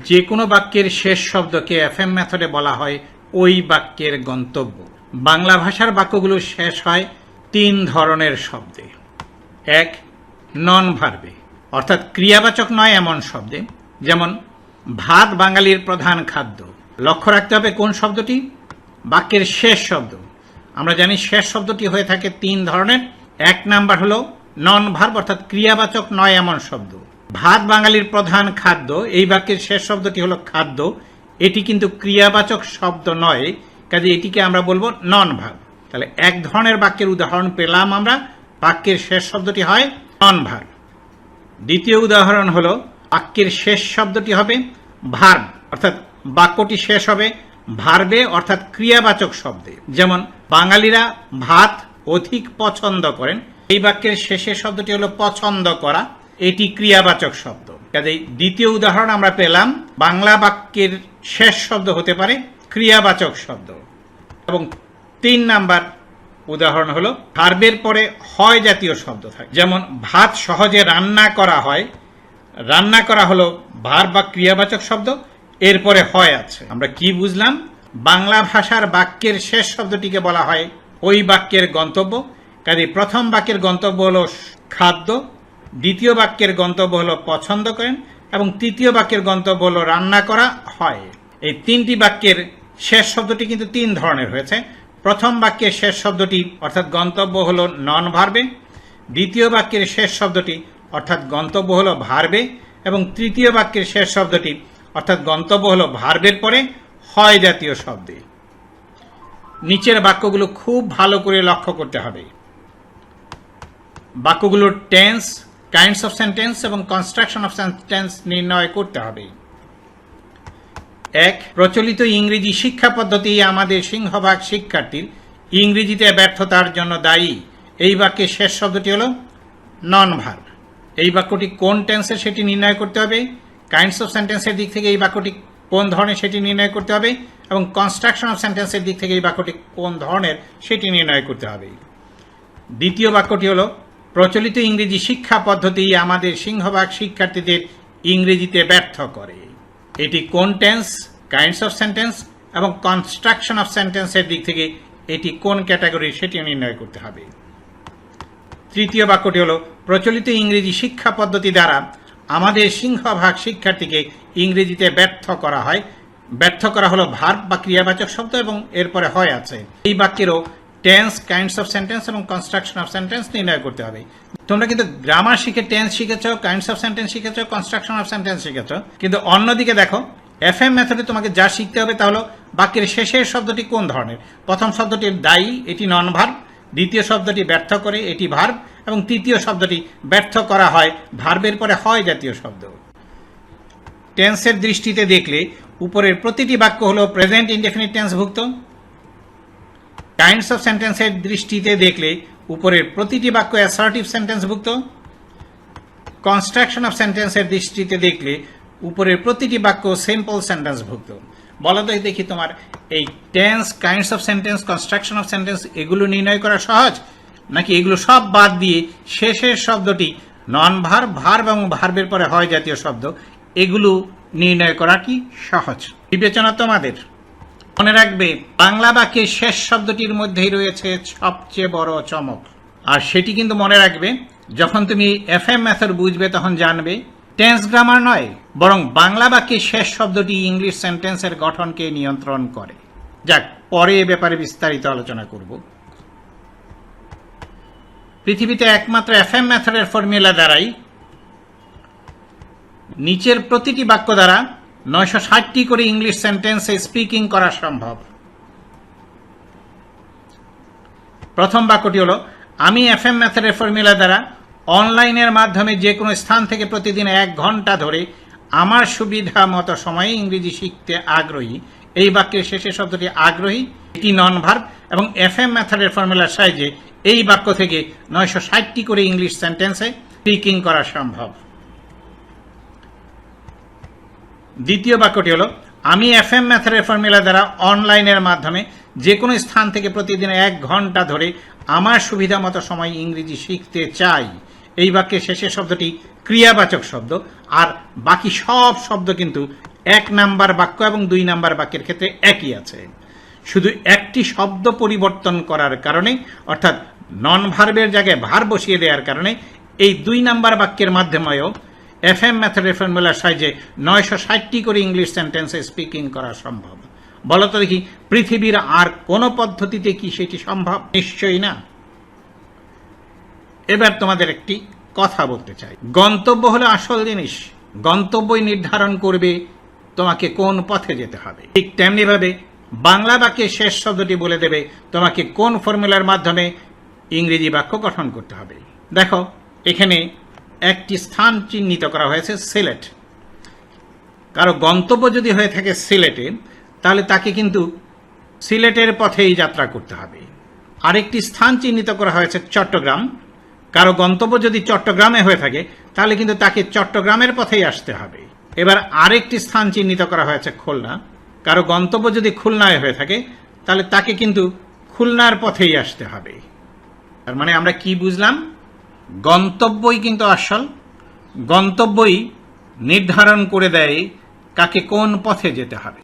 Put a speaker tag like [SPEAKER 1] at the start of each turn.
[SPEAKER 1] যে কোনো বাক্যের শেষ শব্দকে এফএম মেথডে বলা হয় ওই বাক্যের গন্তব্য। বাংলা ভাষার বাক্যগুলো শেষ হয় 3 ধরনের শব্দে। 1, নন ভার্বে, অর্থাৎ ক্রিয়াবাচক নয় এমন শব্দে, যেমন ভাত বাঙালির প্রধান খাদ্য। লক্ষ্য রাখতে হবে কোন শব্দটি? বাক্যের শেষ শব্দ। আমরা জানি শেষ শব্দটি হয়ে থাকে 3 ধরনের। 1 নাম্বার হলো নন ভার্ব, অর্থাৎ ক্রিয়াবাচক নয় এমন শব্দ। ভাত বাঙালির প্রধান খাদ্য, এই বাক্যের শেষ শব্দটি হলো খাদ্য, এটি কিন্তু ক্রিয়াবাচক শব্দ নয়, কাজে এটিকে আমরা বলবো নন ভার্ব। তাহলে 1 ধরনের বাক্যের উদাহরণ পেলাম আমরা, বাক্যের শেষ শব্দটি হয় নন ভার্ব। দ্বিতীয় উদাহরণ হলো বাক্যের শেষ শব্দটি হবে ভার্ব, অর্থাৎ বাক্যটি শেষ হবে ভার্বে, অর্থাৎ ক্রিয়াবাচক শব্দে। যেমন বাঙালিরা ভাত অধিক পছন্দ করেন, এই বাক্যের শেষের শব্দটি হলো পছন্দ করা, এটি ক্রিয়াবাচক শব্দ। কাজেই দ্বিতীয় উদাহরণ আমরা পেলাম, বাংলা বাক্যের শেষ শব্দ হতে পারে ক্রিয়াবাচক শব্দ। এবং 3 নাম্বার উদাহরণ হলো ভার্বের পরে হয় জাতীয় শব্দ থাকে, যেমন ভাত সহজে রান্না করা হয়, রান্না করা হলো ভার্ব বা ক্রিয়াবাচক শব্দ, এরপরে হয় আছে। আমরা কি বুঝলাম? বাংলা ভাষার বাক্যের শেষ শব্দটিকে বলা হয় ওই বাক্যের গন্তব্য। কাজে প্রথম বাক্যের গন্তব্য হলো খাদ্য, দ্বিতীয় বাক্যের গন্তব্য হলো পছন্দ করেন, এবং তৃতীয় বাক্যের গন্তব্য হলো রান্না করা হয়। এই 3টি বাক্যের শেষ শব্দটি কিন্তু 3 ধরনের হয়েছে। প্রথম বাক্যের শেষ শব্দটি অর্থাৎ গন্তব্য হলো নন ভার্বে, দ্বিতীয় বাক্যের শেষ শব্দটি অর্থাৎ গন্তব্য হলো ভার্বে, এবং তৃতীয় বাক্যের শেষ শব্দটি অর্থাৎ গন্তব্য হলো ভার্বের পরে হয় জাতীয় শব্দে। নিচের বাক্যগুলো খুব ভালো করে লক্ষ্য করতে হবে। বাক্যগুলোর টেন্স, কাইন্ডস অফ সেন্টেন্স এবং কনস্ট্রাকশন অফ সেন্টেন্স নির্ণয় করতে হবে। 1, প্রচলিত ইংরেজি শিক্ষা পদ্ধতি আমাদের সিংহভাগ শিক্ষার্থীর ইংরেজিতে ব্যর্থতার জন্য দায়ী। এই বাক্যের শেষ শব্দটি হলো নন ভার্ব। এই বাক্যটি কোন টেন্সের সেটি নির্ণয় করতে হবে। কাইন্ডস অফ সেন্টেন্সের দিক থেকে এই বাক্যটি কোন ধরনের সেটি নির্ণয় করতে হবে, এবং কনস্ট্রাকশন অফ সেন্টেন্সের দিক থেকে এই বাক্যটি কোন ধরনের সেটি নির্ণয় করতে হবে। দ্বিতীয় বাক্যটি হলো প্রচলিত ইংরেজি শিক্ষা পদ্ধতি আমাদের সিংহভাগ শিক্ষার্থীদের ইংরেজিতে ব্যর্থ করে। এটি কোন টেন্স, কাইন্ডস অফ সেন্টেন্স এবং কনস্ট্রাকশন অফ সেন্টেন্সের দিক থেকে এটি কোন ক্যাটাগরি সেটি নির্ণয় করতে হবে। তৃতীয় বাক্যটি হলো প্রচলিত ইংরেজি শিক্ষা পদ্ধতি দ্বারা আমাদের সিংহভাগ শিক্ষার্থীকে ইংরেজিতে ব্যর্থ করা হয়। ব্যর্থ করা হলো ভার্ব বা ক্রিয়াবাচক শব্দ এবং এরপরে হয় আছে। এই বাক্যেরও টেন্স, কাইন্ডস অফ সেন্টেন্স এবং কনস্ট্রাকশন অফ সেন্টেন্স নির্ণয় করতে হবে। তোমরা কিন্তু গ্রামার শিখে টেন্স শিখেছ, কাইন্ডস অফ সেন্টেন্স শিখেছ, কনস্ট্রাকশন অফ সেন্টেন্স শিখেছ, কিন্তু অন্যদিকে দেখো এফএম মেথডে তোমাকে যা শিখতে হবে তা হলো বাক্যের শেষের শব্দটি কোন ধরনের। প্রথম শব্দটি দায়ী, এটি নন ভার্ব, দ্বিতীয় শব্দটি ব্যর্থ করে, এটি ভার্ব, এবং তৃতীয় শব্দটি ব্যর্থ করা হয় ভার্বের পরে হয় জাতীয় শব্দ। টেন্সের দৃষ্টিতে দেখলে উপরের প্রতিটি বাক্য হলো প্রেজেন্ট ইনডেফিনিট টেন্স ভুক্ত। কাইন্ডস অফ সেন্টেন্সের দৃষ্টিতে দেখলে উপরের প্রতিটি বাক্য অ্যাসার্টিভ সেন্টেন্স ভুক্ত। কনস্ট্রাকশন অফ সেন্টেন্সের দৃষ্টিতে দেখলে উপরের প্রতিটি বাক্য সিম্পল সেন্টেন্স ভুক্ত। বলো তো দেখি তোমার এই tense, kinds of sentence, construction of sentence এগুলো নির্ণয় করা সহজ, নাকি এগুলো সব বাদ দিয়ে শেষের শব্দটি নন ভার্ব, ভার্ব এবং ভার্বের পরে হয় জাতীয় শব্দ, এগুলো নির্ণয় করা কি সহজ? বিবেচনা তোমাদের। মনে রাখবে বাংলা বাক্যের শেষ শব্দটির মধ্যেই রয়েছে সবচেয়ে বড় চমক। আর সেটি কিন্তু মনে রাখবে যখন তুমি এফএম মেথড বুঝবে তখন জানবে টেন্স গ্রামার নয়, বরং বাংলা বাক্যের শেষ শব্দটি ইংলিশ সেন্টেন্সের গঠনকে নিয়ন্ত্রণ করে। যাক, পরে এ ব্যাপারে বিস্তারিত আলোচনা করব। পৃথিবীতে একমাত্র এফএম মেথডের ফর্মুলা দ্বারাই নিচের প্রতিটি বাক্য দ্বারা 960টি করে ইংলিশ সেন্টেন্সে স্পিকিং করা সম্ভব। প্রথম বাক্যটি হলো আমি এফএম মেথডের ফর্মুলা দ্বারা অনলাইনের মাধ্যমে যে কোনো স্থান থেকে প্রতিদিন 1 ঘন্টা ধরে আমার সুবিধা মতো সময়ে ইংরেজি শিখতে আগ্রহী। এই বাক্যের শেষের শব্দটি আগ্রহী, এটি নন ভার্ব, এবং এফএম মেথডের ফর্মুলার সাহায্যে এই বাক্য থেকে 960টি করে ইংলিশ সেন্টেন্সে স্পিকিং করা সম্ভব। দ্বিতীয় বাক্যটি হলো আমি এফএম মেথডের ফর্মুলা দ্বারা অনলাইনের মাধ্যমে যে কোনো স্থান থেকে প্রতিদিন 1 ঘন্টা ধরে আমার সুবিধা মতো সময় ইংরেজি শিখতে চাই। এই বাক্যের শেষের শব্দটি ক্রিয়াবাচক শব্দ, আর বাকি সব শব্দ কিন্তু 1 নাম্বার বাক্য এবং 2 নাম্বার বাক্যের ক্ষেত্রে একই আছে। শুধু একটি শব্দ পরিবর্তন করার কারণে, অর্থাৎ নন ভার্বের জায়গায় ভার বসিয়ে দেওয়ার কারণে এই 2 নাম্বার বাক্যের মাধ্যমেও এফএম মেথডের ফর্মুলার সাহায্যে 960টি করে ইংলিশ সেন্টেন্সে স্পিকিং করা সম্ভব। বলো তো দেখি, পৃথিবীর আর কোন পদ্ধতিতে কি সেটি সম্ভব? নিশ্চয়ই না। এবার তোমাদের একটি কথা বলতে চাই। গন্তব্য হলো আসল জিনিস। গন্তব্যই নির্ধারণ করবে তোমাকে কোন পথে যেতে হবে। ঠিক তেমনি ভাবে বাংলা বাক্যের শেষ শব্দটি বলে দেবে তোমাকে কোন ফর্মুলার মাধ্যমে ইংরেজি বাক্য গঠন করতে হবে। দেখো, এখানে একটি স্থান চিহ্নিত করা হয়েছে, সিলেট। কারো গন্তব্য যদি হয়ে থাকে সিলেটে, তাহলে তাকে কিন্তু সিলেটের পথেই যাত্রা করতে হবে। আরেকটি স্থান চিহ্নিত করা হয়েছে চট্টগ্রাম। কারো গন্তব্য যদি চট্টগ্রামে হয়ে থাকে, তাহলে কিন্তু তাকে চট্টগ্রামের পথেই আসতে হবে। এবার আরেকটি স্থান চিহ্নিত করা হয়েছে খুলনা। কারো গন্তব্য যদি খুলনায় হয়ে থাকে, তাহলে তাকে কিন্তু খুলনার পথেই আসতে হবে। তার মানে আমরা কি বুঝলাম? গন্তব্যই কিন্তু আসল। গন্তব্যই নির্ধারণ করে দেয় কাকে কোন পথে যেতে হবে।